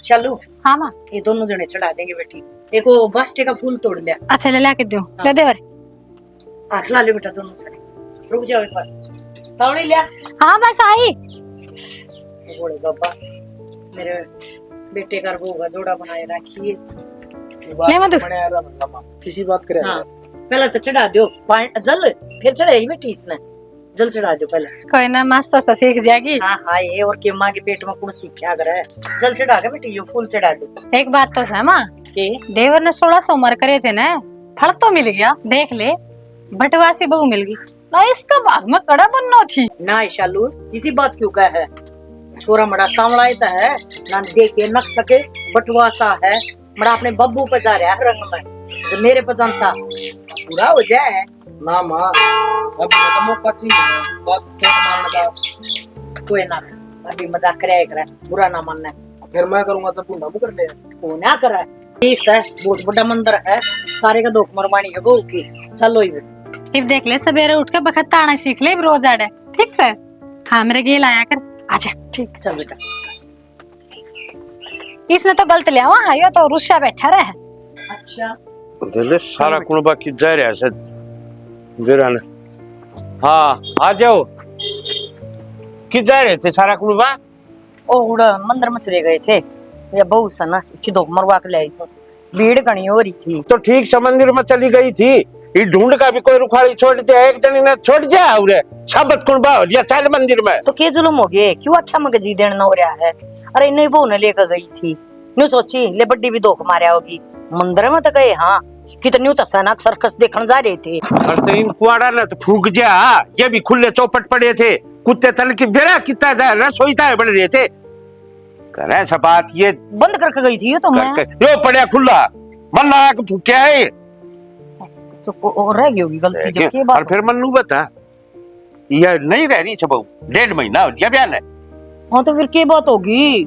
चलो हाँ माँ। ये दोनों जने चढ़ा देंगे बेटी। एक वो बास्टे का फूल तोड़ लिया। अच्छा ले लाके दो। ले दे और हाथ ला ले बेटा दोनों जने। रुक जाओ एक बार। पावड़ी लिया। हाँ बस आई। बोले बाबा मेरे बेटे का वो जोड़ा बनाए रखिए। ले मधु। किसी बात करे। हाँ पहले तो चढ़ा दो जल, फिर चढ़ाई बेटी इसने जल चढ़ा दो पहले। कोई ना मस्त तो सीख जाएगी। हाँ हाँ ये और के माँ के पेट में कौन सीखा कर है। जल चढ़ा के बेटी ये फूल चढ़ा दो। एक बात तो है माँ, के देवर ने 1600 उम्र करे थे ना, फल तो मिल गया। देख ले बटवासी बहू मिल गई ना, इसका भाग में कड़ा बनना थी ना। शालू इसी बात क्यों कह है, छोरा मड़ा सांवलायता है ना, देख के नक सके बटवासा है। मड़ा अपने बब्बू पे जा रहा है रंग में, जो मेरे पे जानता पूरा हो जाए ना माँ अब तो मौका चाहिए बात क्या मारने का। कोई ना, अभी मजाक करे बुरा ना मानना। फिर मैं करूंगा तो बुंडा मुकर ले। वो ना करे ठीक है, बहुत बड़ा मंदिर है, सारे का दोख मरवानी है बहू की। चलो ही अब देख ले सवेरे उठ के बखत ताना सीख ले रोज आड़े। ठीक से हाँ मेरे गेल आया कर। आजा ठीक चल बेटा। इसने तो गलत लिया हुआ, यो तो रुस्सा बैठा रहा है। अच्छा दिले सारा कुणबा की जा रहा है जरा ने। हाँ आ जाओ। कि जा रहे थे सारा कुणबा? ओ उड़ा मंदिर में चले गए थे या बहू सना इसकी दोख मरवा के लाई। भीड़ घनी हो रही थी तो ठीक से मंदिर में चली गई थी। ये ढूंढ का भी कोई रुखाड़ी छोड़ दिया, एक जनी ने छोड़ दिया और सबत कुणबा हो गया चल मंदिर में। तो के जुलम हो गए, क्यों अच्छा मग जी देना हो रहा है। अरे नहीं बहू ने लेकर गई थी, न्यू सोची ले बड्डी भी धोख मारा होगी। मंदिर में तो गए हाँ, कितनी तो सनक सर्कस देखने जा रहे थे। और इन कुआड़ा ने तो फूक दिया, ये भी खुले चौपट पड़े थे। कुत्ते तल की बेरा कितना रसोईता बढ़ रहे थे। करे सपात ये बंद करके गई थी ये तो मैं यो पड़े खुला मन लगा के फूकिया है। तो रह गई होगी गलती जब के और बात। फिर मन्नू बता ये नहीं रह रही बहू, 1.5 महीना हो गया बयान है। हाँ तो फिर के बात होगी।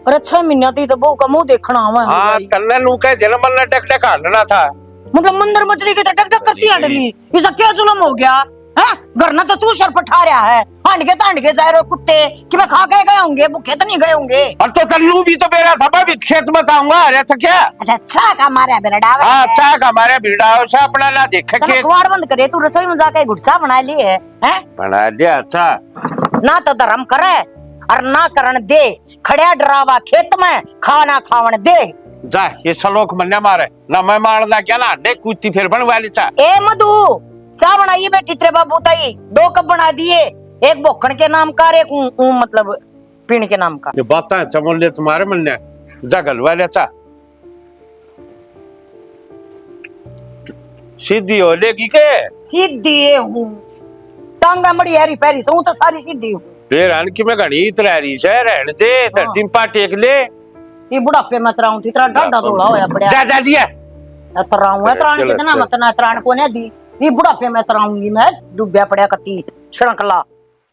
अरे 6 महीना थी तो बहू का मुंह देखना आवा। हाँ तन्ने नू कह जन्म ने टक टक हालना था। मतलब मंदिर मछली के टक टक करती हटली, इसका क्या जुलम हो गया है। घर ना तो तू सर पठा रहा है, हांड के जा रहे हो कुत्ते कि मैं खा के गए होंगे, भूखे तो नहीं गए होंगे। और तो तन्नू भी तो मेरा था, मैं भी खेत में थाऊंगा। अरे तो क्या अच्छा का मारा बेटा। हाँ चाह का हमारे बिरडाओ से अपना ना देख के कुआड़ बंद करे, तू रसोई में जाके गुटचा बना लिए है बना दिया। अच्छा ना तो धर्म करे और ना करण दे, खड़िया डरावा खेत में खाना खावन दे। जा ये सलोक मन्ने मारे ना, मैं मारदा क्या ना देख कुत्ती फिर बनवा ले चा। ए मधु चाह बनाइए बेटी तेरे बाबू ताई, 2 कप बना दिए, एक बोखण के नाम का और एक मतलब पीण के नाम का। ये बातें चमन ले तुम्हारे मन ने जगल वाले चा सीधी हो लेगी के सीधी हूँ, टांगा मड़ी हरी पैरी से तो सारी सीधी हूँ। फिर अन की मैं घनी इतरारी से रहने दे धरती पा टेक ले। ये बुढ़ापे में तराऊं थी, तेरा डांडा थोड़ा होया पड़ा दादा दिया तराऊं है, तराण कितना मत ना तराण को ने दी। ये बुढ़ापे में तराऊंगी मैं, डूबया पड़ा कती छणकला।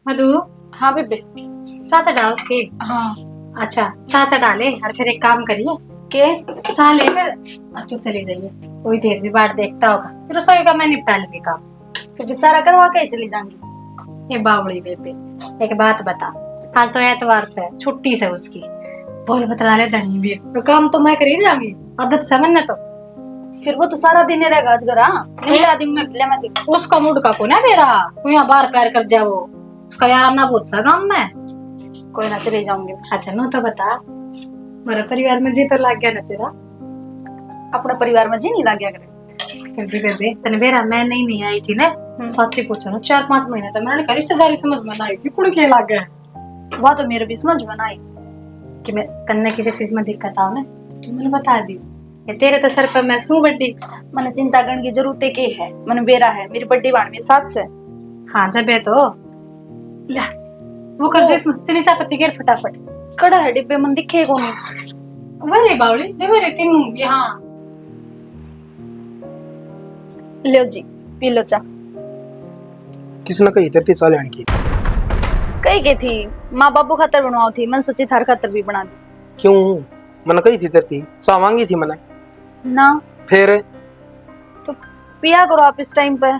मधु हाँ बेबे चाचा डाल उसके। हाँ अच्छा चाचा डाले और फिर एक काम करिए के चाह ले फिर अब तू चली जाइए, कोई तेज भी बाट देखता होगा, फिर रसोई का मैं निपटा लूंगी काम, फिर सारा करवा के चली जाऊंगी। ये बावड़ी बेबे एक बात बता, आज तो एतवार से छुट्टी से उसकी बोल बतला ले धनी भी तो काम तो मैं कर ही जाऊंगी, आदत समझ ना। तो फिर वो तो सारा दिन रहेगा आज घर। मेरा दिन में ले मत उसका मूड का को ना मेरा, तू यहाँ बाहर पैर कर जाओ, उसका यार ना बहुत सा काम में। कोई ना चले जाऊंगी। अच्छा नो तो बता मेरे परिवार में जी तो लग गया ना तेरा? अपने परिवार में जी नहीं लग गया फिर भी बेबे तने बेरा मैं नहीं आई थी ना, सच्ची पूछो ना 4-5 महीने तो मैंने रिश्तेदारी समझ में आई थी, कुड़ के लग गया। वह तो मेरे भी समझ में आई कि मैं कन्ने किसी चीज में दिक्कत आओ ना तो मैंने बता दी। ये तेरे तो सर पर मैं सू बड्डी, मैंने चिंता करने की जरूरत है के है। मैंने बेरा है मेरी बड्डी बाण में 7 से। हाँ जब है तो ला वो कर दे इसमें चनी चाय पत्ती गिर फटाफट। कड़ा है डिब्बे मन दिखे को नहीं। वरे बावली वरे तीनू यहाँ लो जी पी लो चाह। किसने कही तेरी चाल आने की? कही के थी माँ बाबू खातर बनवाओ थी, मन सोची थार खातर भी बना दी। क्यों मन कही थी तेरी चाह मांगी थी मैंने ना फिर तो पिया करो आप इस टाइम पे।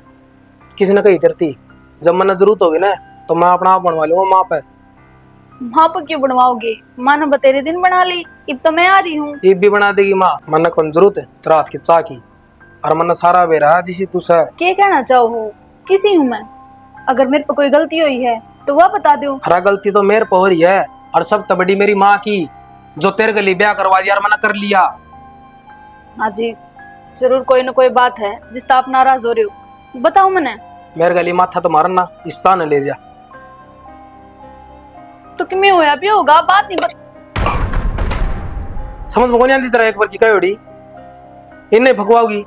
किसने कही तेरी? जब मैंने जरूरत होगी ना तो मैं अपना आप बनवा लूंगा माँ पे। माँ पे क्यों बनवाओगे? माँ ने बतेरे दिन बना ली, इब तो मैं आ रही हूँ। ये भी बना देगी माँ, मन कौन जरूरत है तेरा हाथ की चाह की, और मन सारा बेरा जिसी तू सा। क्या कहना चाहो हो? किसी हूँ मैं? अगर मेरे पे कोई गलती हुई है तो वह बता दो। हरा गलती तो मेरे पर हो रही है, और सब तो बड़ी मेरी माँ की, जो तेरे गली ब्याह करवा दिया और मना कर लिया। हाँ जी, जरूर कोई ना कोई बात है जिससे आप नाराज हो रहे हो। बताओ मने। मेरे गली माथा तो मारना इस स्थान ले जा। तो कि मैं होया भी होगा, बात नहीं समझ में नहीं आती तरह एक बार की कहोड़ी इन्हें भगवाओगी।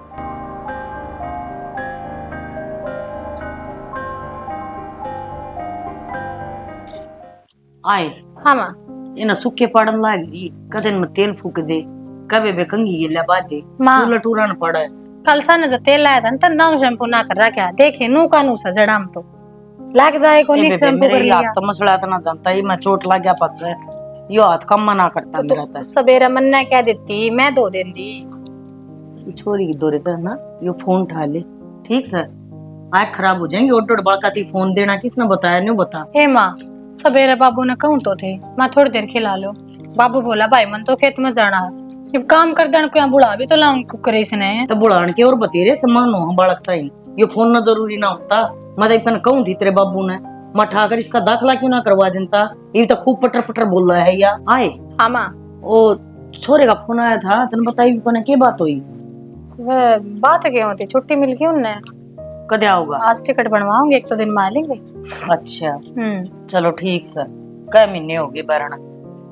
आए हाँ माँ। इन सूखे पड़न लाग रही, कदन में तेल फूक दे, कबे बे कंगी ये लबा दे, माँ। टूरा न पड़ा है। कल सा ने जो तेल लाया था ना नौ शैम्पू ना कर रखा, देखिए नू का नू सा जड़ाम तो लाग जाए को निक शैम्पू कर लिया। तो मसला तो ना जानता ही, मैं चोट लग गया पछ यो हाथ कम ना करता मेरा तो। सवेरा मन ने क्या देती, मैं दो दिन दी। छोरी की दौरे कर ना, यो फोन उठा ले, ठीक सर। आँख खराब हो जाएंगे, ओट बड़का थी फोन देना किसने बताया, नहीं बता। हे माँ, सवेरे बाबू ने कहूँ तो थे माँ थोड़ी देर खिला लो। बाबू बोला भाई मन तो खेत में जाना है, जब काम कर देना कोई बुढ़ा भी तो लाऊं कुकर इसने। तो बुढ़ान के और बतेरे सम्मान हो बालकता ही, यो फोन ना जरूरी ना होता। मैं तो कहूँ थी तेरे बाबू ने, मैं ठाकर इसका दाखला क्यों ना करवा देता। ये तो खूब पटर पटर बोल रहा है या आए। हाँ माँ। ओ छोरे का फोन आया था, तेने बताई कोने क्या बात हुई? वह बात क्या होती, छुट्टी मिल गई उन्हें। कदे आओगा? आज टिकट बनवाऊंगी, एक तो दिन में आ लेंगे। अच्छा चलो ठीक सर। कई महीने हो गए बरना,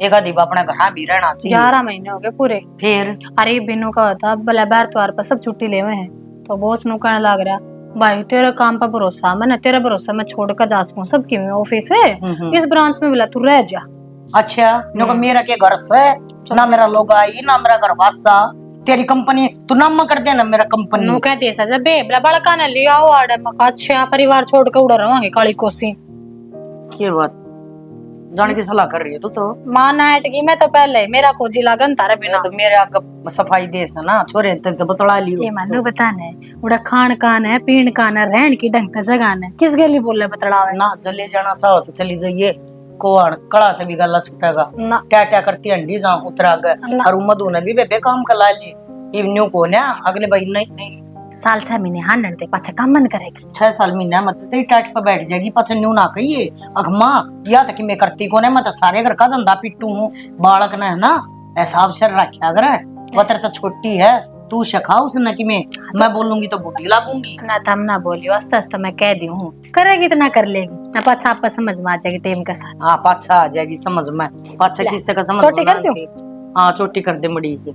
एक आधी अपने घर भी रहना चाहिए। 11 महीने हो गए पूरे। फिर अरे बिन्नू का होता भला बार त्योहार पर सब छुट्टी ले हुए हैं, तो बॉस नु कहने लग रहा भाई तेरे काम पर भरोसा, मैंने तेरा भरोसा मैं छोड़ कर जा सकूं सबकी ऑफिस है इस ब्रांच में, बोला तू रह जा। अच्छा नो मेरा के घर से ना मेरा लोग आई ना मेरा घर वास्ता, तेरी कंपनी तू नाम कर देना मेरा कंपनी। नु कहते ऐसा जब बेबला बड़का ने लिया आओ आड़े मका, अच्छा परिवार छोड़ के उड़ रहोगे काली कोसी। क्या बात जाने की सलाह कर रही है तू तो? मां ना अटकी, मैं तो पहले मेरा खोजी लागन तारे बिना तो मेरे आगे सफाई दे से ना छोरे तक तो बतला लियो। ये मानू बताने उड़ा खान कान है, पीण कान है, रहन की ढंग से जगह है, किस गली बोले बतलावे ना चले जाना चाहो तो चली जाइए, कोण कड़ा से भी गला छूटेगा ना। क्या क्या करती अंडी जा उतरा गए, और मधु ने भी बेबे काम कला ली इवन्यू को ना अगले भाई नहीं साल 6 महीने हांडन ते पाछे काम मन करेगी। 6 साल महीना मतलब तेरी टाट पे बैठ जाएगी पाछे न्यू ना कहिए अगमा या तक मैं करती को मैं तो सारे घर का धंधा पिट्टू हूँ, बालक ने है ना हिसाब से रखा करे, पत्र तो छोटी है तू सिखा उसने कि मैं बोलूंगी तो बुढ़ी लागूंगी ना। तम ना बोलियो, आस्ते आस्ते मैं कह दी हूँ, करेगी तो ना कर लेगी ना, पाछा आपका समझ में आ जाएगी टेम के साथ। हाँ पाछा आ जाएगी समझ में, पाछा किससे का समझ छोटी कर दूं? हाँ छोटी कर दे मड़ी की,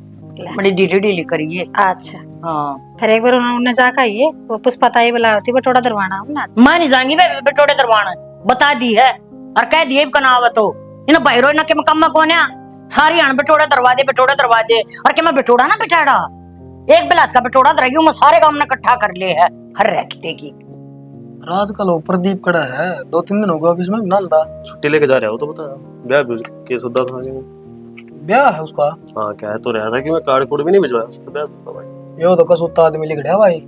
बड़ी ढीली करिए। अच्छा हाँ फिर एक बार उन्होंने जाकर आइए, वो पुष्पाताई बुलाई होती बटोड़ा दरवाना ना। मैं नहीं जाऊंगी बटोड़े दरवाना, बता दी है और कह दिए कनाव तो इन भाईरो ना के मैं कम कौन है सारी अण बटोड़े दरवा दे और के मैं बटोड़ा ना बिठाड़ा एक बिलास का बटोड़ा दराई मैं सारे काम ने इकट्ठा कर ले है हर रखते की। आजकल वो प्रदीप कड़ा है, 2-3 दिन हो गए ऑफिस में नालदा। छुट्टी लेके जा रहा हो तो बता, ब्याह भी केस होता था। ब्याह है उसका? हाँ कह तो रहा था कि मैं कार्ड कोड भी नहीं भिजवाया उसका, ब्याह होता भाई। यो तो कसूता आदमी लिख रहा भाई,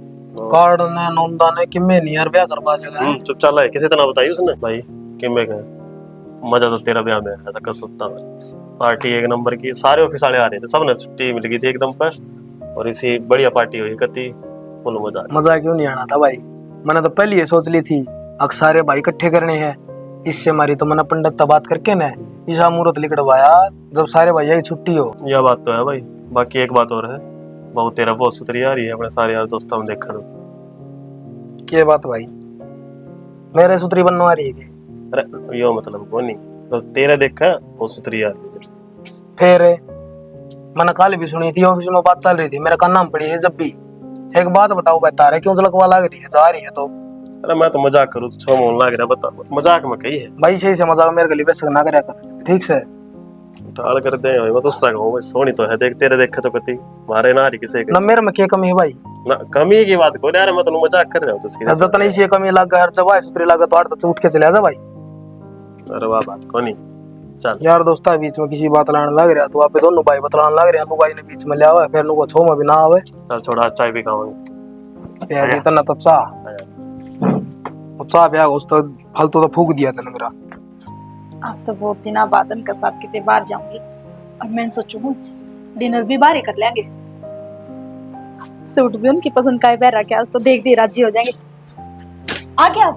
कार्ड ने नोंदा ने किम्मे नहीं यार ब्याह करवा जगह। चुप चाला है, किसी तरह बताई उसने भाई कि मैं कह मजा तो तेरा ब्याह में आया था कसूता। पार्टी एक नंबर की, सारे ऑफिस वाले आ रहे थे, सबने छुट्टी मिल गई थी एकदम पर, और इसी बढ़िया पार्टी हुई कति फुल मजा क्यों नहीं आना था भाई, मैंने तो पहले ये सोच ली थी अक्सारे भाई इकट्ठे करने हैं, इससे हमारी तो मैंने पंडित बात करके ना ईसा मुहूर्त लिखवाया जब सारे भैया की छुट्टी हो। यह बात तो है भाई, बाकी एक बात और है, बहुत तेरा बहुत सुथरी आ रही है अपने सारे यार दोस्तों में देखा तो। क्या बात भाई, मेरे सुथरी बनवा रही है? अरे यो मतलब को नहीं तो तेरा देखा बहुत सुथरी आ रही है। फिर मैंने कल भी सुनी थी ऑफिस में बात चल रही थी, मेरा का नाम पड़ी है जब भी। एक बात बताओ भाई, तारे क्यों झलकवा लग रही है, जा रही है तो? अरे मैं तो मजाक करूँ तो 6 मोहन लग रहा, बता मजाक में कही है भाई, सही से मजाक मेरे गली पे ना करे कर, ठीक से टाल कर दे। मैं तो उसका कहूँ सोनी तो है, देख तेरे देखे तो कति मारे ना रही किसी ना मेरे में क्या कमी है भाई? ना कमी की बात को यार, मैं तो मजाक कर रहा हूँ तो सीरियस इज्जत नहीं चाहिए कमी लग हर जगह सुथरी लगा तो आठ उठ के चले जा भाई। अरे वाह बात को नहीं चल यार दोस्ता बीच में किसी बात लाने लग रहा तो आप दोनों भाई बतलाने लग रहे हैं, तू भाई ने बीच में ले आवे फिर नुको छो में भी ना आवे। चल छोड़ा चाय भी खाऊंगे यार इतना तो चाह ब्याह उस तो फालतू तो फूक दिया तने मेरा। आज तो बहुत दिन बाद उनके साथ कितने बार जाऊंगी, और मैंने सोचू हूँ डिनर भी बाहर ही कर लेंगे। सूट भी उनकी पसंद का ही पहन रखा है, तो देख दे राजी हो जाएंगे। आ गया।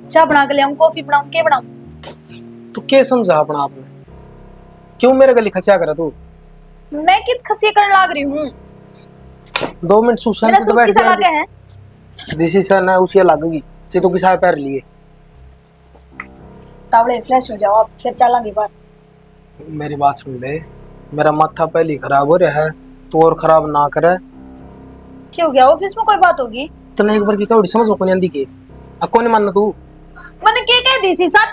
चाय बना के ले आऊं, कॉफी बनाऊं, क्या बनाऊं? तू क्या समझा अपना आपने? क्यों मेरे गली खसिया करा तू? मैं कित खसी करने लाग रही हूँ? 2 मिनट सुशांत मेरा तो सूट बैठ किसा लगा जाए। है? डिसीजन है उसी लगेगी से तो किसा पैर लिए। तावड़े फ्रेश हो जाओ आप, फिर चलेंगे बाहर। मेरी बात सुन ले, मेरा माथा पहले ही खराब हो रहा है, तू और खराब ना करे। क्या हो गया? ऑफिस में कोई बात होगी? तने एक बार की कौड़ी समझ में कोनी आंदी के कौन मानना तू? मैंने क्या कह दी सी सर?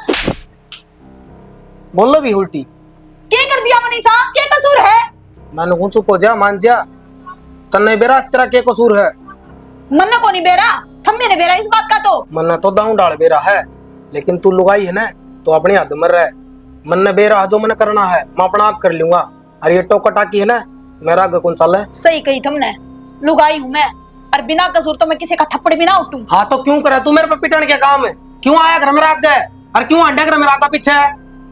बोलो भी उल्टी। क्या कर दिया मनीषा? क्या कसूर है? मैंने कौन चुप हो जा, मान जा। तन्ने बेरा तेरा क्या कसूर है? मन्ना को नहीं बेरा, थम्मे ने बेरा इस बात का। तो मन्ना तो दाऊ डाल बेरा है, लेकिन तू लुगाई है ना तो अपनी हद मर रहा है। मन बेरा जो मन करना है मैं अपना आप कर लूंगा। और ये टोका टाकी है ना, मेरा आगे कौन साल है? सही कही तुमने, लुगाई हूँ मैं, और बिना कसूर तो मैं किसी का थप्पड़ भी ना उठूं। हाँ तो क्यों करे तू मेरे पे पिटने क्या काम है? क्यों आया घर मेरा आगे और क्यों अंडा घर मेरा आगे पीछे है?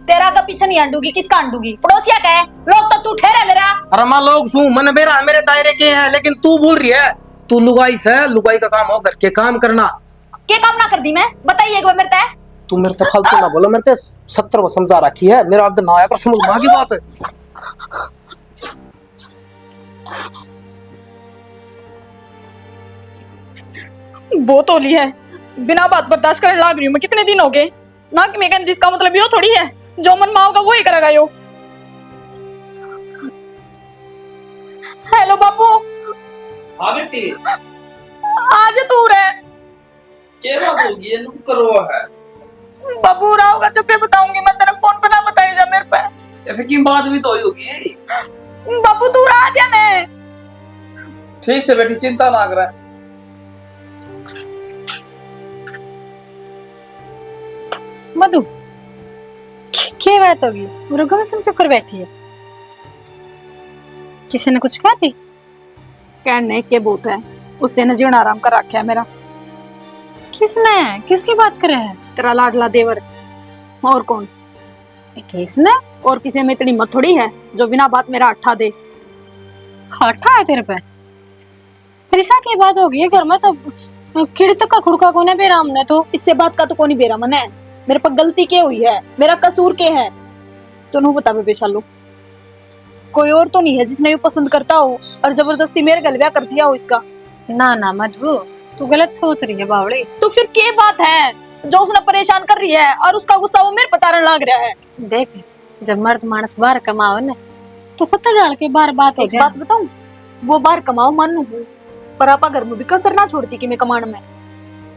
तेरा का पीछे नहीं अंडूगी, किसका अंडूगी? पड़ोसिया का है, लोग तो तू ठहरा मेरा। अरे मां लोग सू मन बेरा मेरे दायरे के है, लेकिन तू बोल रही है तू लुगाई से। लुगाई का काम हो घर के काम करना। क्या काम ना कर दी मैं? बताइए एक बार मेरे तय। तू मेरे तो फालतू ना बोलो, मेरे तो 70 बार समझा रखी है, मेरा आगे ना आया पर समझ ना की बात है। बहुत होली है, बिना बात बर्दाश्त करने लाग रही हूँ मैं। कितने दिन हो गए ना कि मैं कहती, इसका मतलब यो थोड़ी है जो मन में होगा वो ही करेगा यो। हेलो बाबू। हाँ बेटी, आज तू रे क्या बात होगी? ये नुक करो है। बाबू रहा होगा जब मैं बताऊंगी, मैं तेरे फोन पे ना बताई जा मेरे पे। या फिर की बात भी तो हुई होगी। बाबू तू रहा जा ने। ठीक से बेटी, चिंता ना कर। मधु, क्या बात होगी? रुको, में क्यों कर बैठी है? किसी ने कुछ कहा थी? कहने के बहुत है, उससे न जीवन आराम कर रखा है मेरा। किसने? किसकी बात करे है? तेरा लाडला देवर, और कौन? किसने? और किसी में इतनी मत थोड़ी है जो बिना बात मेरा अट्ठा दे। हटा है तेरे पे? फिर ऐसा क्या बात होगी है घर में? तो किड़ तक का खुड़का कोने पे राम ने तो। इससे बात का तो कौन ही बेरा मन है? मेरे पर गलती क्या हुई है? मेरा कसूर क्या है? तो बता बेचालो, कोई और तो नहीं है जिसने ये पसंद करता हो और जबरदस्ती मेरे गले ब्याह कर दिया हो इसका? ना ना मधु, तू गलत सोच रही है बावड़ी। तो फिर क्या बात है जो उसने परेशान कर रही है और उसका गुस्सा वो मेरे पतारन लग रहा है? देख, जब मर्द मानस बाहर कमाओ ना तो 70 डाल के बार बात हो एक जाए। बात बताऊं, वो बाहर कमाओ मानू हूँ, पर आपा घर में भी कसर ना छोड़ती कि मैं कमाने में।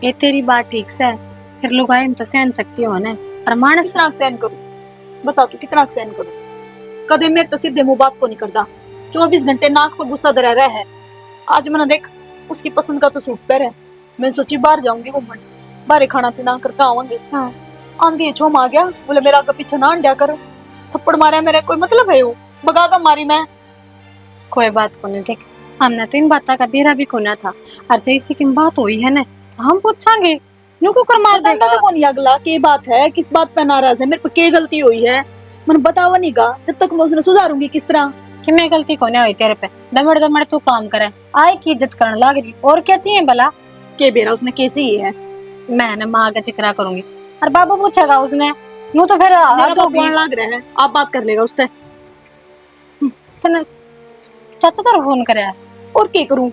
ये तेरी बात ठीक से है, फिर लुगाई में तो सहन सकती हो ना। और मानस कितना सहन करूं? बता तू कितना सहन करूं? कदे मेरे तो सीधे मुंह बात को नहीं करता, 24 घंटे नाक पर गुस्सा धरा रहा है। आज मैंने देख उसकी पसंद का तो सूट पहन है, मैं सोची बाहर जाऊंगी घूमने, बाहर खाना पीना करके आवांगे। हाँ। आंधी छोम आ गया, बोले मेरा आगे पीछे ना अंड्या कर, थप्पड़ मारा मेरा कोई मतलब है? वो भगा कर मारी मैं। कोई बात को नहीं, देख हमने तो इन बात का बेरा भी कोना था, और जैसे की बात हुई है ना तो हम पूछांगे, नुको कर मार बताऊंगा देगा। तो कौन अगला की बात है, किस बात पे नाराज है, मेरे पे क्या गलती हुई है? मैंने बतावा नहीं गा, जब तक मैं उसने सुधारूंगी किस तरह? कि मैं गलती कोने हुई तेरे पे? दमड़ दमड़ तू काम करे, आय की इज्जत करने लग रही, और क्या चाहिए भला? के बेरा उसने के चाहिए है? मैं ना माँ का जिक्र करूंगी, और बाबा पूछेगा उसने, नू तो फिर मेरा हद होगी। भगवान लग रहा है, आप बात कर लेगा उससे। तने चाचा तेरा फोन करे है? और क्या करूं?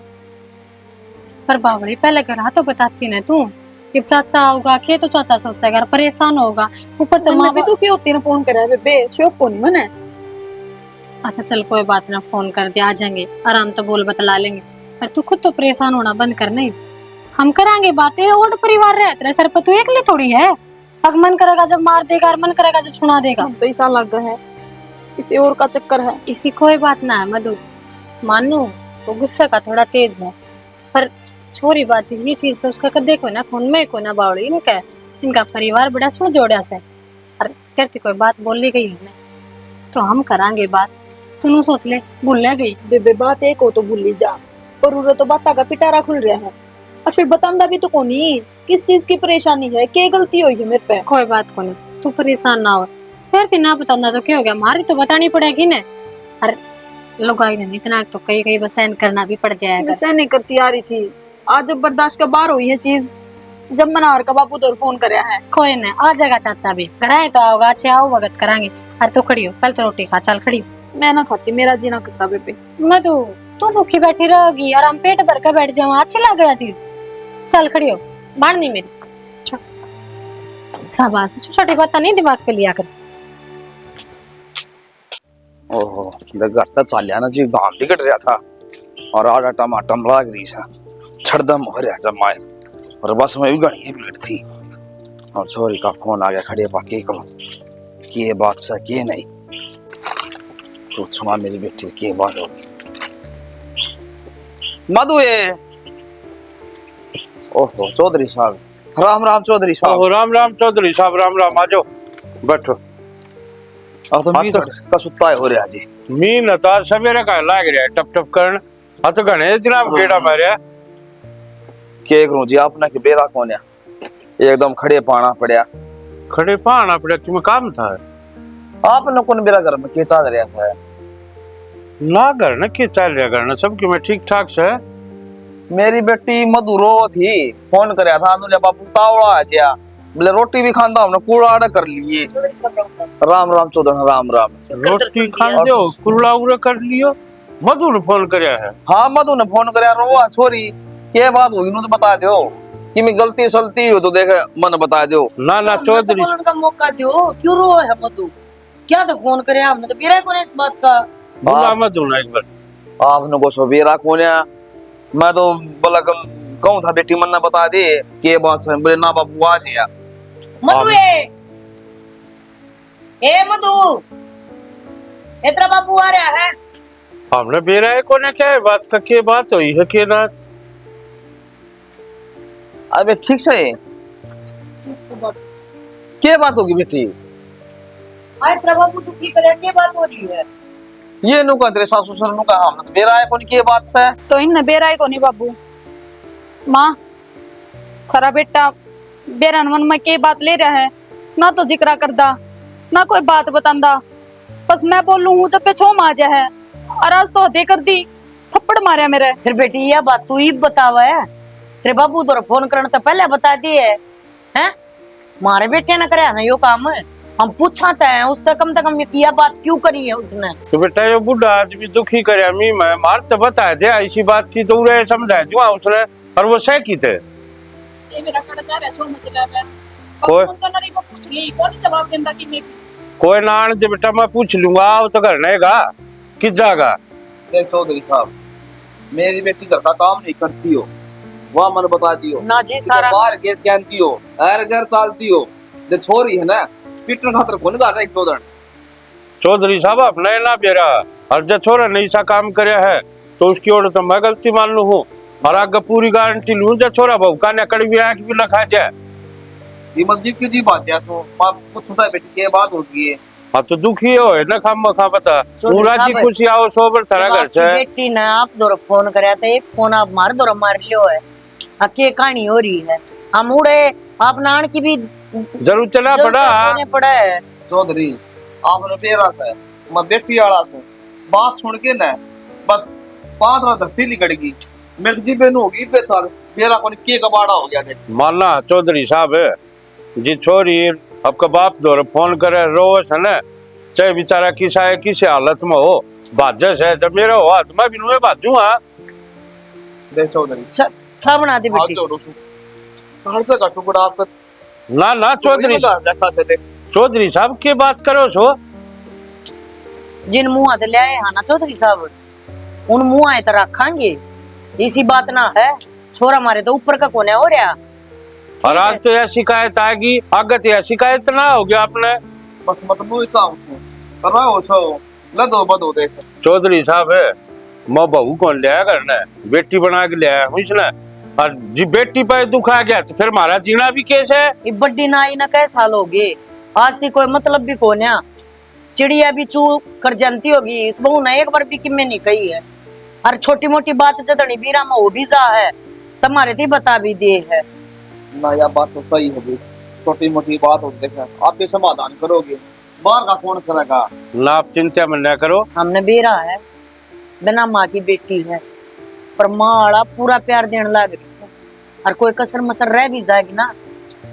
पर बावड़ी पहले करा तो बताती ना तू, कि चाचा होगा के तो चाचा सोचेगा और परेशान होगा, ऊपर तो माँ भी तो क्यों होती है फोन करा बेबे, शौक को नहीं मने। अच्छा चल कोई बात ना, फोन कर दिया, आ जाएंगे, आराम तो बोल बतला लेंगे। पर तू खुद तो परेशान होना बंद कर, नहीं हम करांगे बातें, और परिवार रहे तेरे सर पर, तू अकेले थोड़ी है। अब मन करेगा जब मार देगा और मन करेगा जब सुना देगा। तो ऐसा लग रहा है किसी और का चक्कर है। इसी कोई बात ना है मधु, मानो वो गुस्सा का थोड़ा तेज है, पर छोरी बात ये चीज तो उसका देखो ना खून में को ना बावड़ी, इनका परिवार बड़ा सुन जोड़ा से, और करती कोई बात बोली गई है तो हम करांगे बात, तू सोच ले भूल गई। बेबे बात एक हो तो भूली जा, और उरे तो बाता का पिटारा खुल रहा है, और फिर बतांदा भी तो कोनी किस चीज की परेशानी है, क्या गलती हुई है मेरे पे? कोई बात को नहीं, तू परेशान ना हो, फिर भी ना बताना तो क्या हो गया, हमारी तो बतानी पड़ेगी ना। अरे लुगाई नहीं इतना तो कई कई बस सहन करना भी पड़ जाएगा। मैं सहन नहीं करती आ रही थी, आज जब बर्दाश्त का बाहर हुई है चीज, जब मनार का बापू तो फोन करया है। कोई नहीं, आ जाएगा चाचा भी, कराए तो आओगा, अच्छे आओ भगत कराएंगे। अरे तू खड़ी हो, पहले तो रोटी खा, चल खड़ी हो। मैं ना खाती, मेरा जी ना करता बेबे। मैं तू भूखी बैठी रहेगी और हम पेट भर कर बैठ जाऊँ, अच्छी लग गया चीज। चल खड़ी हो, बाढ़ नहीं मेरी। शाबाश, छोटी बात नहीं दिमाग पे लिया कर। ओहो घर तक चालिया ना जी, घाम भी कट रहा था और आड़ा टमाटर लाग रही था, छड़दम हो रहा था माए, और बस में भी घनी भीड़ थी और छोरी का फोन आ गया खड़े बाकी को कि बात सा के नहीं पूछूंगा मेरी बेटी की बात होगी। मधु ये ओहो चौधरी साहब, राम राम चौधरी साहब। राम राम चौधरी साहब, राम राम, आ जाओ बैठो। अब तो मी का सुत्ता हो रहा जी। मीन तो सवेरे का लाग रहा है टप टप करन, आ तो घने जनाब गेड़ा मारे के करूं जी, आपने के बेरा कौन है, एकदम खड़े पाना पड़या। खड़े पाना पड़े, तुम्हें काम था? आपने कौन मेरा घर में के चल रहा था? ना घर न के चल रहा, घर न सबके में ठीक ठाक से। मेरी बेटी मधुरो थी, फोन करया था अनुले बापू तावड़ा आजा, बोले रोटी भी खांदा हमने कूड़ा आड़ा कर लिए। राम राम चौधरी, राम राम। रोटी खान दो कुल्ला उड़ा कर लियो। मधु ने फोन करया है? हाँ मधु ने फोन करया, रोआ छोरी के बात हुई नु तो बता दो, कि मैं गलती सलती हो तो देख मन बता दो। ना ना चौधरी बोलने का मौका दो, क्यों रो है मधु? क्या तो फोन करे हमने तो बेरा कौन है इस बात का? बुला मधु ना एक बार। आपने को सो बेरा कौन है, मैं तो बोला कहूं था बेटी मन ने बता दे के बात से, बोले ना बापू आ जिया। मधु ए मधु, इतना बाबू आ रहा है। हमने बेरा है कोने क्या है बात का, के बात हुई है के ना? अबे ठीक से के बात होगी बेटी? हाय तेरा बाबू तू की करे, के बात हो रही है? ये नु का तेरे सासू ससुर नु का हमने तो बेरा है कौन के बात से? तो इन बेरा है कोनी बाबू माँ, थारा बेटा बेरन मन में के बात ले रहा है, ना तो जिक्र करदा ना कोई बात बतांदा, बस मैं बोलूं हूँ जब पे छो माजा है, और आज तो हदे कर दी, थप्पड़ मारे मेरे। फिर बेटी यह बात तू ही बतावा है, तेरे बाबू तो फोन करने तो पहले बता दिए हैं? मारे बेटे ने करे ना यो काम, हम पूछाते हैं उससे कम से कम यह बात क्यों करी है उसने? तो बेटा ये बुढ़ा आदमी दुखी करे मी मैं मार तो बताए थे ऐसी बात थी तो उन्हें समझाए जुआ उसने, और वो सह की थे। ये मेरा कड़का रे छोड़ मचला मैं कोई फोन करना री को पूछ ली, कौन जवाब देंदा कि मैं कोई ना आने दे बेटा, मैं पूछ लूंगा वो तो घर नहीं गा किस जागा। देख चौधरी साहब, मेरी बेटी घर का काम नहीं करती हो, वह मन बता दियो ना जी सारा बाहर गेर कहती हो, हर घर चालती हो, जे छोरी है ना पीटन खातर कौन गा रहा है चौधरी? चौधरी साहब अपने ना बेरा, और जब छोरा नहीं सा काम करया है तो उसकी ओर तो मैं गलती मान लू हूँ, और आगे पूरी गारंटी लूं जब छोरा बहु का ने कड़वी आंख भी न खा जाए। ये मस्जिद की जी बात है, तो बाप पूछता बेटी के बात होती है। हाँ तो दुखी हो है ना खाम खा बता, पूरा जी खुशी आओ सोबर थारा घर से। बेटी ने आप दौर फोन करया था, एक फोन आप मार दौर मार लियो है, अके कहानी हो रही है, हम उड़े आप नान की भी जरूर चला पड़ा है। चौधरी आपने बेरा से मैं बेटी आला से बात सुन के ना बस पांच रात धरती निकल गई, मेरे जी बेन होगी पे साल मेरा कोई के कबाड़ा हो गया थे। मानना चौधरी साहब जी छोरी आपका बाप दौर फोन करे रोज है ना, चाहे बेचारा किसा है किसी हालत में हो बाजस है, जब मेरा हो तो मैं भी नुए बाजूंगा। देख चौधरी अच्छा बना दी हाथ बेटी। जोड़ो कहां से का टुकड़ा आपका? ना ना चौधरी देखा से देख चौधरी साहब की बात करो सो, जिन मुंह हाथ ले आए ना चौधरी साहब, उन मुंह आए तो रखांगे, इसी बात ना है, छोरा मारे तो ऊपर का कोने हो रहा। और आज तो यह शिकायत आएगी, आगे तो यह शिकायत ना हो गया आपने। बस मत मुझे साहब कर रहा हो सो लदो बदो देख। चौधरी साहब है मैं बहू कौन लिया करना, बेटी बना के लिया है इसने, और जी बेटी पे दुख आ गया तो फिर हमारा जीना भी कैसे है? ये बड्डी नाई ना कै साल हो गए, आज से कोई मतलब भी कोन्या, चिड़िया भी चू कर जानती होगी, इस बहू ने एक बार भी किम्मे नहीं कही है, और छोटी मोटी बात जदनी बीरा में वो भी जा है, तुम्हारे थी बता भी दे है ना। यह बात तो सही होगी, छोटी मोटी बात हो देखा आप भी समाधान करोगे, बाहर का कौन करेगा? ना आप चिंता में न करो। हमने बेरा है, बिना माँ की बेटी है, पर माँ वाला पूरा प्यार देने लग रही है। और कोई कसर मसर रह भी जाएगी ना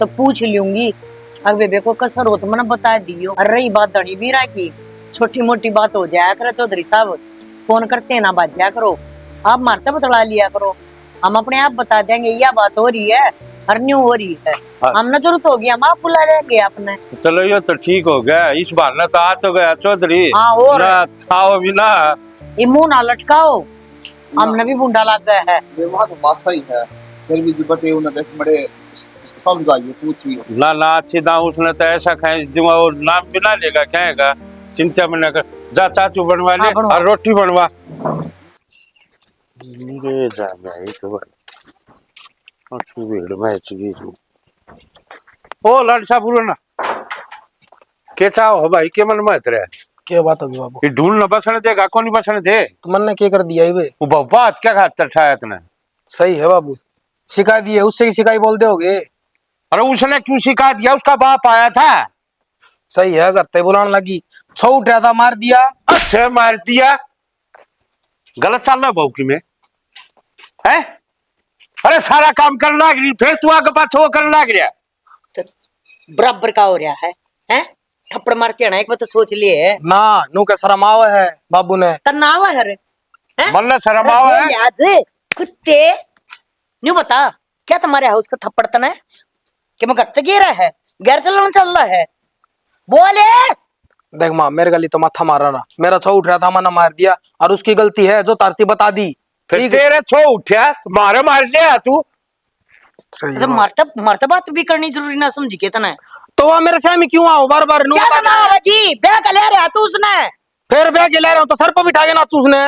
तो पूछ लूंगी, अगर बेबे को कसर हो तो मैंने बता दियो। और रही बात धनी बीरा की, छोटी मोटी बात हो जाया करो चौधरी साहब, फोन करते ना बात जाया करो, आप मारते बतला लिया करो, हम अपने आप बता देंगे यह बात हो रही है और न्यू हो रही है। हमने जरूरत होगी हम आप बुला लेंगे आपने। चलो ये तो ठीक हो गया, इस बार ना तो आ तो गया चौधरी। हाँ और ना खाओ भी ना। ये मुंह ना लटकाओ, हमने भी बूंदा लग गया है। ये वहाँ तो बात सही है, फिर भी जी बटे उन्हें देख बड़े समझाइए, पूछिए। ना ना अच्छी दाम उसने तो ऐसा खाए दूंगा, वो नाम भी ना लेगा, कहेगा चिंता में न कर। जा चाचू बनवा ले और रोटी बनवा। ये जा भाई तो अच्छी भीड़ में चुकी। ओ लड़सा पुराना के चाहो भाई के मन में तेरे क्या बात होगी बाबू? ये ढूंढ न बसने देगा, कौन नहीं बसने दे। तो मन ने क्या कर दिया ये? वो बात क्या खातर उठाया तूने? सही है बाबू, शिकायत दी है, उससे की शिकायत बोल दोगे? अरे उसने क्यों शिकायत दिया, उसका बाप आया था। सही है, करते बुलाने लगी, छो उठा था मार दिया। अच्छा मार दिया, गलत चल रहा है बहू की में है। अरे सारा काम करने लग रही, फिर तू आगे पास वो करने लग रहा तो बराबर का हो रहा है, हैं? थप्पड़ मार के ना एक बार तो सोच लिए ना नू का शर्म आवा है बाबू ने। तनावा है रे, हैं? मन शर्म आवा है। आज कुत्ते न्यू बता क्या तुम्हारे हाउस का थप्पड़ तना है कि मैं करते गिरा है, गैर चलना चल रहा है, बोले। देख माँ, मेरे गली तो माथा मारा ना, मेरा छो उठ रहा था मैंने मार दिया, और उसकी गलती है जो तारती बता दी। फिर तेरे छो उठा मारे मार लिया तू। सही तो मरते बात भी करनी जरूरी ना समझी के तना है। तो वह मेरे से क्यों आओ बार बार? क्या तना जी ब्याह का ले रहा तू उसने, फिर ब्याह के ले रहा हूँ तो सर पर बिठा के नाचू उसने।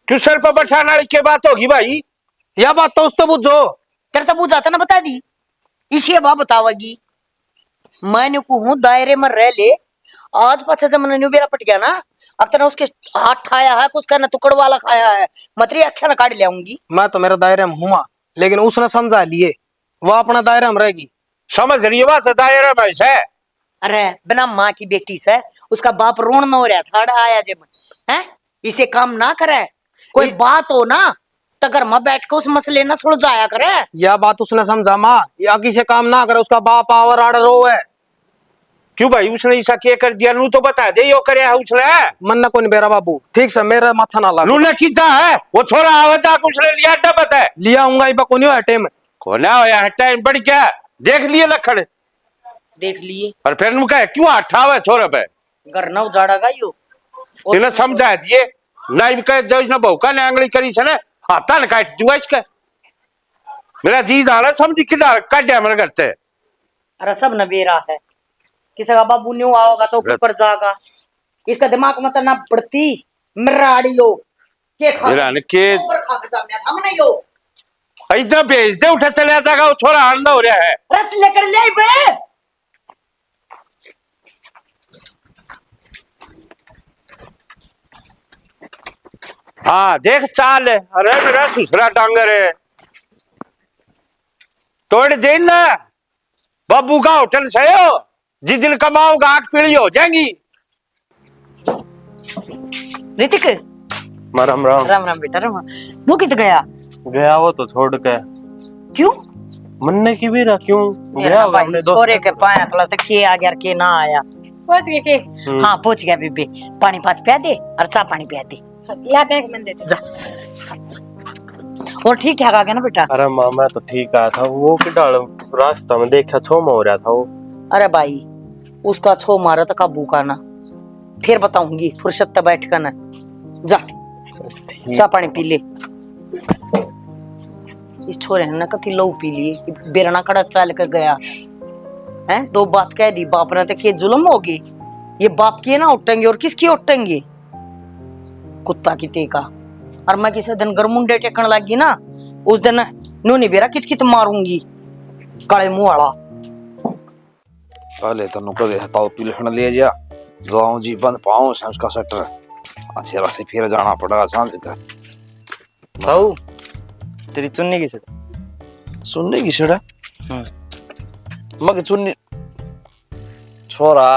क्यों सर पर बैठाना की बात होगी भाई? यह बात तो उसको पूछो। तेरे तो पूछा था ना, बता दी इसी बात बतावेगी। मैंने को हूँ दायरे में रह ले, आज पाछे से मैंने बेरा पट गया ना, अब तेरा उसके हाथ खाया है, कुछ कहना टुकड़ वाला खाया है, मतरी अख्या ना काट ले आऊंगी। मैं तो मेरे दायरे में हूँ, लेकिन उसने समझा लिए, वह अपना दायरे में रहेगी। समझ रही बात दायरे में से। अरे बिना माँ की बेटी से उसका बाप रोन न हो रहा था आया जब, हैं? इसे काम ना करे, कोई बात हो ना तो घर में बैठ के उस मसले ना सुलझाया करे। यह बात उसने समझा माँ, या किसी काम ना करे, उसका बाप आवर आड़ रो है। क्यों भाई उसने ऐसा क्या कर दिया? नू तो बता दे यो करे है उसने। मन ना कोई बेरा बाबू, ठीक से मेरा माथा ना ला। नू ने कीता है वो छोरा आवता उसने लिया डबत है लिया आऊंगा इबा को नहीं है टाइम। कोना होया है टाइम बढ़ क्या देख लिए लखड़ देख लिए और फिर नु कहे क्यों अठावे छोरे पे घर ना उजाड़ेगा यो। इन्हें समझा दिए नहीं कहे जो इसने बहुका ने आंगली करी से ना हाथा न काट दूंगा इसका। मेरा जी दाना समझी किधर काट मेरे करते। अरे सब न बेरा है, किसी का बाबू न्यू आओगा तो ऊपर जाएगा, इसका दिमाग में तो ना पड़ती मराड़ियो के खा मेरा ने के ऊपर खा के जामने था मने यो। इधर भेज दे उठा चले जाएगा वो छोरा आंधा हो रहा है। रच लेकर ले बे। हाँ देख चाल है। अरे मेरा दूसरा डांगर है तोड़ देन ना बाबू का होटल से हो, जिस दिन कमाओगा आंख पीली हो जाएंगी। ऋतिक राम राम। राम राम बेटा राम। वो कित गया? गया वो तो छोड़ के। क्यों? मन्ने की भी रहा क्यों गया होगा अपने दोस्त छोरे के पाया थोड़ा तक के आ गया के ना आया। पहुंच गए के? हाँ पहुंच गया बीबी, पानी पात पिया दे और चाह पानी पिया दे ला बैग मन देते जा। और ठीक ठाक आ गया ना बेटा? अरे माँ मैं तो ठीक आया था, वो कि डाल रास्ता में देखा छोमा हो रहा था वो। अरे भाई उसका छो मारा तो काबू का ना, फिर बताऊंगी फुर्सत तो बैठ कर ना, जा चाह पानी पी ले। इस छोरे ने ना कति लो पी लिए, बेरना कड़ा चल कर गया है, दो बात कह दी बाप ने तो के जुल्म होगी, ये बाप की ना उठेंगे और किसकी उठेंगे कुत्ता की तेका। और मैं किसी दिन गरमुंडे टेकन लगी ना उस दिन नूनी बेरा कित कित मारूंगी काले मुंह वाला। पहले तो नुको दे हटाओ पिलहन ले जा जाऊं जी बंद पाऊं सांस का सटर अच्छे रास्ते फिर जाना पड़ेगा सांस का। ताऊ तेरी चुन्नी की छड़ सुनने की छड़ा मग चुन्नी छोरा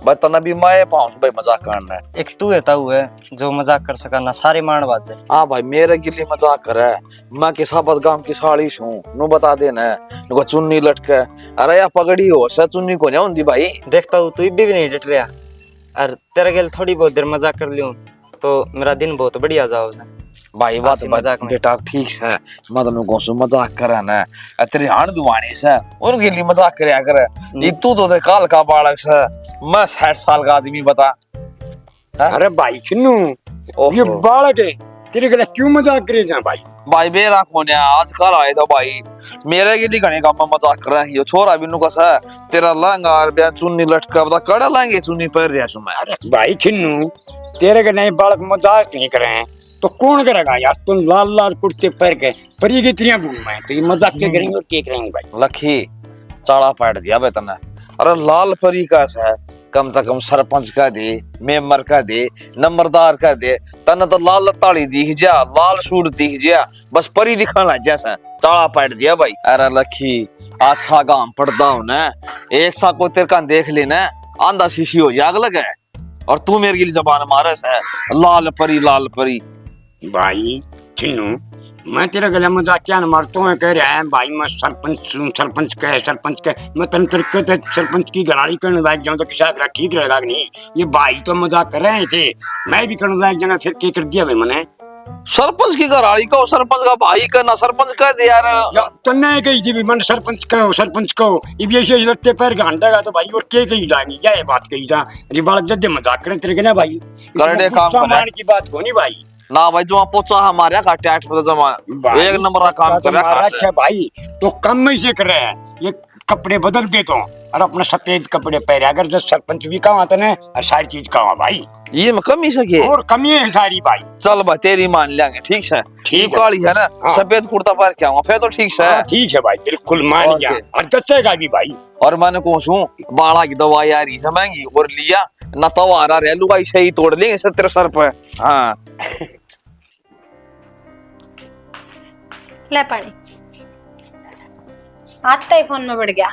भाई तना भी मैं पाऊँ भाई मजाक करना है। एक तू है ताऊ है जो मजाक कर सका ना सारे मांड बात जाए। हाँ भाई मेरे के लिए मजाक कर है। मैं किसा बदगाम की साड़ी हूँ नु बता देना नुको चुन्नी लटके। अरे या पगड़ी हो सा चुन्नी को नहीं होती भाई। देखता हूँ तू इब्बी भी नहीं डट रहा और तेरे गेल थोड़ी बहुत देर मजाक कर लियो तो मेरा दिन बहुत बढ़िया जाओ। भाई बात मजाक में बेटा ठीक है मैं तो नुको सु मजाक करे ना तेरे हाथ दुआने से उनके लिए मजाक करया करे। ये तू तो दे काल का बालक से मैं 60 साल का आदमी बता। अरे भाई किन्नू ये बालक है तेरे गले क्यों मजाक करे जा भाई। भाई बेरा कौन है आजकल आए तो भाई मेरे के लिए घने का मैं मजाक कर रहा है। छोरा भी नुका सा तेरा लहंगा और ब्याह चुन्नी लटका बता कड़ा लहंगे चुन्नी पहन रिया सु मैं। अरे भाई किन्नू तेरे गले बालक मजाक नहीं करे हैं तो कौन करेगा यार। तुम लाल लाल कुर्ते पहन के परी की तिरियां घूम है तो ये मजाक क्या करेंगे और क्या करेंगे भाई। लखी चाड़ा पाट दिया बे तने। अरे लाल परी का है कम से कम सरपंच का दे मेंबर का दे नंबरदार का दे तने तो लाल ताड़ी दिख जा लाल सूट दिख जा बस परी दिखाना लग जैसा चाड़ा पाट दिया भाई। अरे लखी अच्छा काम पड़ता हूं ना एक सा को तेरे का देख लेना आंधा शीशी हो जाग लगे और तू मेरे लिए जबान मारे है लाल परी। भाई चिन्नू मैं तेरा गला मजाक क्या न मारता हूँ कह रहा है भाई मैं सरपंच के मैं तन सरपंच की गलाड़ी करने लायक जाऊँ तो किसा ठीक रहेगा कि नहीं। ये भाई तो मजाक कर रहे थे मैं भी करने लायक जाना फिर क्या कर दिया भाई मैंने। सरपंच की गराड़ी का सरपंच का भाई का ना सरपंच का दे यार तन्ने कही थी भी मन सरपंच को ये ऐसे लड़ते पैर घंटा का तो भाई और क्या कही जाएंगी क्या ये बात कही जा। अरे बालक जब मजाक करें तेरे के ना भाई करने काम सामान की बात को नहीं भाई ना भाई जो पोचा हमारे काटे 8 पर जमा एक नंबर का काम कर रहा है भाई तो कम में से कर रहे हैं ये कपड़े बदल देता हूँ और अपने सफेद कपड़े पहने अगर जो सरपंच भी कहाँ आता ना और सारी चीज कहाँ भाई ये में कमी सके और कमी है सारी भाई। चल भाई तेरी मान लेंगे ठीक है ठीक है काली है ना सफेद कुर्ता पहन के आऊंगा फिर तो ठीक है। ठीक है भाई बिल्कुल मान गया और जचेगा भी भाई। और मैंने कहूँ बाड़ा की दवाई आ रही महंगी और लिया न तो आ रहा लुगाई से ही तोड़ लेंगे 70 सर पे। हाँ ले पानी आता ही फोन में बढ़ गया।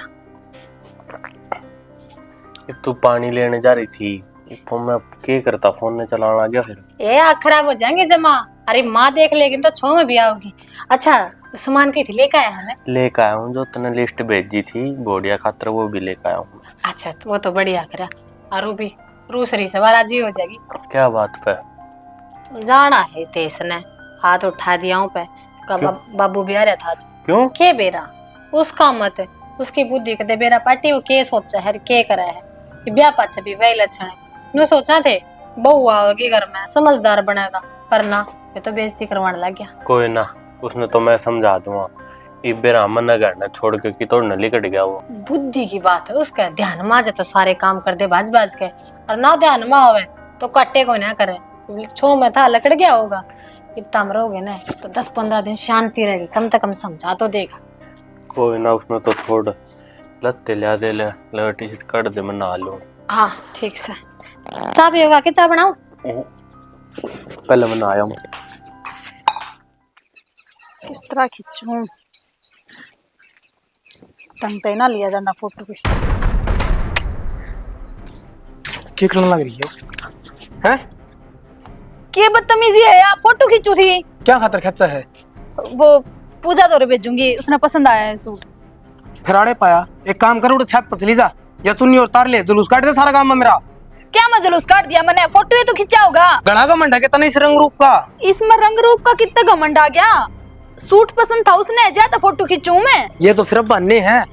तू पानी लेने जा रही थी फोन में क्या करता फोन ने चलाना गया फिर ये आँख खराब हो जाएंगे जमा। अरे माँ देख लेगी तो छो में भी आओगी। अच्छा सामान की थी लेकर आया है लेकर आया हूँ जो तूने लिस्ट भेजी थी बोडिया खातर वो भी लेकर आया हूँ। अच्छा तो वो तो बढ़िया करा और भी रूसरी से राजी हो जाएगी। क्या बात पे जाना है तेस ने हाथ उठा दिया हूँ पे बाबू भी आ रहा था आज। क्यों के बेरा उसका मत है उसकी बुद्धि कदे बेरा पार्टी वो के सोचा है के करा है ब्याह पाछे भी वही लक्षण है नु सोचा थे बहू आओगी घर में समझदार बनेगा पर ना ये तो बेइज्जती करवाने लग गया। कोई ना उसने तो मैं समझा दूंगा बेरा मन न करना छोड़ के कि तोड़ने लिकट गया वो बुद्धि की बात है उसका ध्यान में तो सारे काम कर दे बाज बाज के और ना ध्यान में आवे तो कट्टे को ना करे छो में था लकड़ गया होगा इतना में रहोगे ना तो 10-15 दिन शांति रहेगी कम से कम समझा तो देगा। कोई ना उसमें तो थोड़ा लत्ते लिया दे ले टी शर्ट काट दे मैं नहा लूं। हाँ ठीक से चाय पियोगा कि चाय बनाऊं? पहले मैं नहाया हूँ किस तरह खींचूं ढंग पे ना लिया जाता फोटो भी क्या करने लग रही है हैं? क्या बदतमीजी है यार फोटो खींचू थी क्या खातर खर्चा है वो पूजा दौरे भेजूंगी उसने पसंद आया है सूट फिर आड़े पाया एक काम करो तो छत पर चली जा या चुन्नी और तार ले जुलूस काट दे सारा काम में मेरा। क्या मैं जुलूस काट दिया मैंने फोटो ही तो खींचा होगा गड़ा का मंडा कितना इस रंग रूप का इसमें रंग रूप का कितना घमंड आ गया सूट पसंद था उसने जा तो फोटो खींचूं मैं ये तो सिर्फ बहाने हैं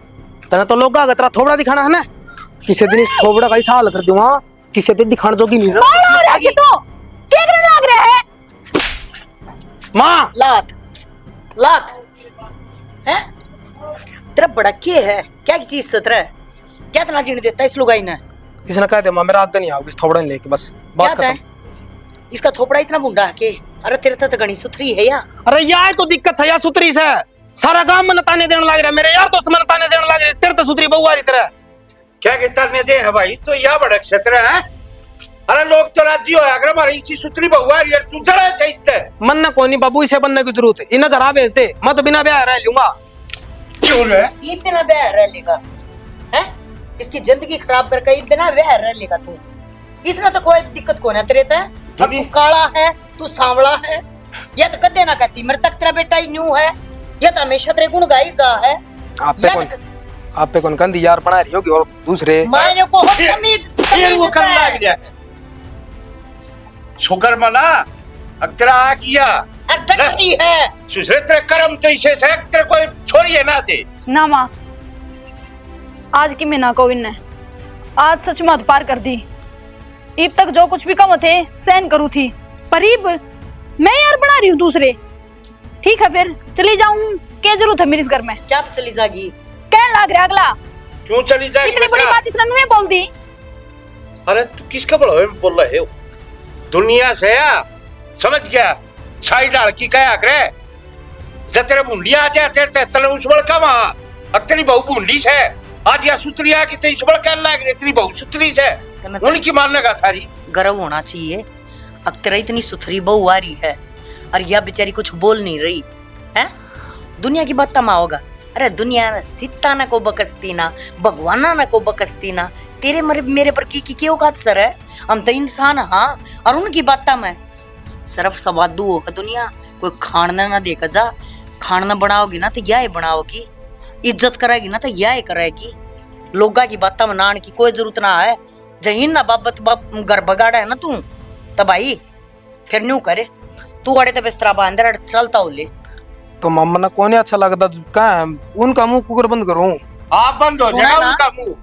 तना तो लोग तेरा थोबड़ा दिखाना है ना किसी दिन इस थोबड़ा का ऐसा हाल कर दूंगा किसी दिन दिखाने जोगी नहीं तो क्या करने लग रहा है माँ लात है तेरा बड़ा के है क्या की चीज सत्र है क्या इतना जीने देता इस लुगाई ने इसने कह दे माँ मेरा आगे नहीं आओगी थोबड़ा लेके बस बात क्या है इसका थोपड़ा इतना बुंडा है के अरे तेरे तो गणी सुथरी है यार। अरे यार तो दिक्कत है यार सुथरी से सारा गांव में नताने देने लग रहा मेरे यार दोस्त में नताने देने लग रहे तेरे तो सुथरी बहू आ रही तरह क्या कहता ने दे है भाई तो यह बड़ा क्षेत्र है। अरे लोग तो राजी हो अगर हमारी इसी सुथरी बहू आ रही है तू चला चाहिए मन ना कोई नहीं बाबू इसे बनने की जरूरत है इन्हें घर भेज दे मैं तो बिना ब्याह रह लूंगा। क्यों रे ये बिना ब्याह रह लेगा हैं इसकी जिंदगी खराब कर कहीं बिना वह रह लेगा तू। इसने तो कोई दिक्कत को ना तेरे तक। तू काला है, तू सांवला है, या तो कदे ना कहती मेरे तक तेरा बेटा ही न्यू है, या तो हमेशा तेरे गुण गाई जा है। आप पे कौन कंदी यार बना रही होगी और दूसरे मायने को हो तमीज वो कर लाग गया शुक्र मना अक्तरा आ गया डटनी है। सुसरे तेरे कर्म तो इसे से तेरे कोई छोड़ी है ना दे ना माँ, आज की मीना को ने आज सच मत पार कर दी। इब तक जो कुछ भी कम थे सहन करू थी, पर इब मैं यार बना रही हूँ दूसरे। ठीक है फिर चली जाऊं, क्या जरूरत है मेरी इस घर में? क्या तो चली जाएगी? कहने लग रहा अगला क्यों चली जाएगी? इतनी बड़ी बात इसने नहीं बोल दी। अरे तू किसका बड़ा बोल रहे हो? दुनिया से या समझ गया साइड डाल की क्या करे जब तेरे बूंदी आ जाए तेरे तले उस बड़ का वहां अब तेरी बहू बूंदी से आज या सुतरी आ की तेरी सुबह कहने लग रही तेरी बहू सुतरी से उनकी मानने का सारी गर्व होना चाहिए। अब तेरा इतनी सुथरी बहू आ रही है और यह बेचारी कुछ बोल नहीं रही है। दुनिया की बात तमा होगा। अरे दुनिया ना सीता ना को बकसती ना भगवाना ना को बकसती ना तेरे मेरे पर की क्यों का असर है? हम तो इंसान हाँ और उनकी बात में सिर्फ सवादू होगा दुनिया। कोई खाना ना देकर जा, खाना बनाओगी ना तो यह बनाओगी, इज्जत करेगी ना तो यह करेगी। लोगा की बात में नान की कोई जरूरत ना है। जहीन ना बाबत बाप घर बगाड़ा है ना तू तो भाई फिर न्यू करे तू अड़े तो बिस्तरा बांध चलता हो ले तो मम्मा ना कौन अच्छा लगता कहा उनका मुंह कुकर बंद करूं? आप बंद हो जाएगा उनका मुंह।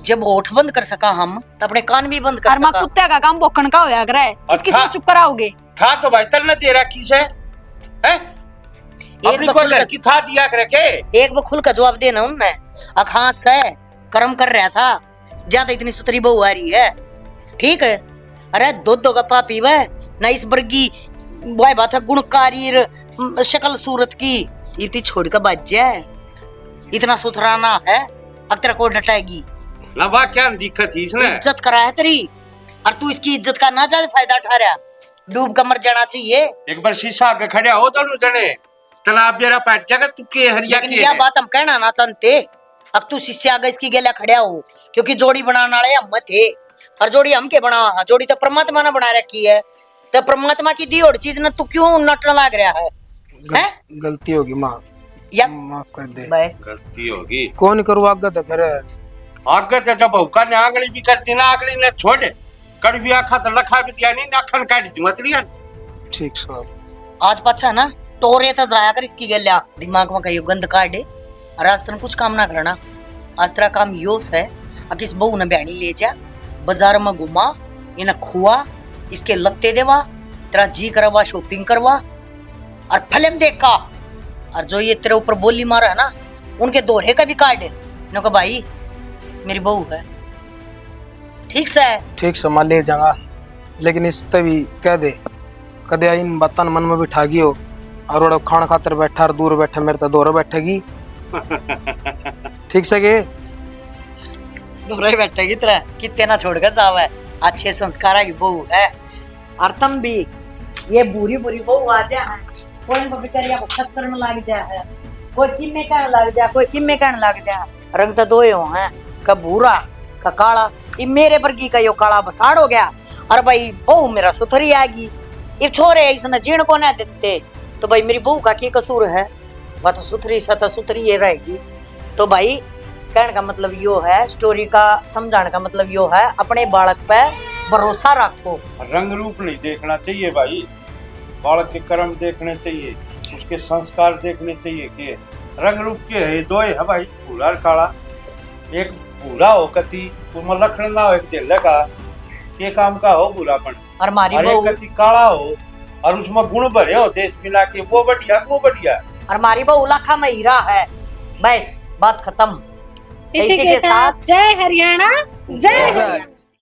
जब होठ बंद कर सका हम तो अपने कान भी बंद कर अरमा सका। कुत्ते का काम भोकन का होया करे, इसकी से चुप कराओगे? था तो भाई तरना तेरा किस है अपनी कोई लड़की था दिया करे के एक वो खुल का जवाब देना उनने अखास से कर्म कर रहा था ज्यादा इतनी सुतरी बहू आ रही है। ठीक है अरे दो का पापी वह ना इस वर्गी वह बात है गुणकारी शक्ल सूरत की इतनी छोड़ का बाज्य है इतना सुथराना है अब तेरा को डटाएगी ना वाह क्या दिक्कत थी इसने इज्जत करा है तेरी और तू इसकी इज्जत का ना ज्यादा फायदा उठा रहा डूब कर मर जाना चाहिए। एक बार शीशा आगे खड़े हो दोनों जने तालाब जरा पैट जाएगा तू के हरिया के यह बात हम कहना ना चाहते। अब तू शिष्य आगे इसकी गेला खड़ा हो क्योंकि जोड़ी बनाने वाले हम थे और जोड़ी हम के बना जोड़ी तो परमात्मा ने बना रखी है तो परमात्मा की दी और चीज ना तू क्यों नटने लग रहा है? गलती होगी माँ या माफ कर दे। गलती होगी कौन करूँ आगे तो फिर आगे तो जब भूखा ने आगली भी करती ना आगली ने छोड़ कड़वी आखा तो लखा भी क्या नहीं नाखन काट दी मतरिया ठीक साहब आज पछा ना टोरे तो जाया कर इसकी गेला दिमाग में कहीं गंद काटे और आज तन कुछ काम ना करना। आज तेरा काम योस है अब किस बहू ने बहनी ले जा बाजार में घुमा इन्हें खुआ इसके लगते देवा तेरा जी करवा शॉपिंग करवा और फिल्म देखा और जो ये तेरे ऊपर बोली मारा है ना उनके दोहरे का भी काट न को भाई मेरी बहू है ठीक से मान ले जाऊंगा लेकिन इस तभी कह दे कदे इन बातों मन में बिठा गई हो और खाना खातर बैठा और दूर बैठा मेरे तो दोहरा बैठेगी ठीक से के दोहरा बैठेगी तेरा कितने ना छोड़ कर जावा है अच्छे संस्कार की बहू है और तुम भी ये बुरी बुरी बहू आ जाए कोई बेचारिया को खत करने लग जाए कोई किम्मे कहने लग जाए कोई किम्मे कहने लग जाए रंग तो दो हैं का भूरा का काला ये मेरे वर्गी का यो काला बसाड़ हो गया और भाई बहू मेरा सुथरी आएगी ये छोरे इसने जीण को ना देते तो भाई मेरी बहू का क्या कसूर है वह तो सुथरी सा तो सुथरी ये रहेगी। तो भाई कहने का मतलब यो है स्टोरी का समझाने का मतलब यो है अपने बालक पे भरोसा रखो। रंग रूप नहीं देखना चाहिए भाई बालक के कर्म देखने चाहिए उसके संस्कार देखने चाहिए कि रंग रूप के है दो है भाई भूरा काला एक भूरा हो कति उसमें लखन ना हो एक दिल का के काम का हो बुरापन और मारी बहू कति काला हो और उसमें गुण भरे हो देश मिला के वो बढ़िया और मारी बहू लाखा में हीरा है बस बात खत्म। इसी के साथ जय हरियाणा जय हरियाणा।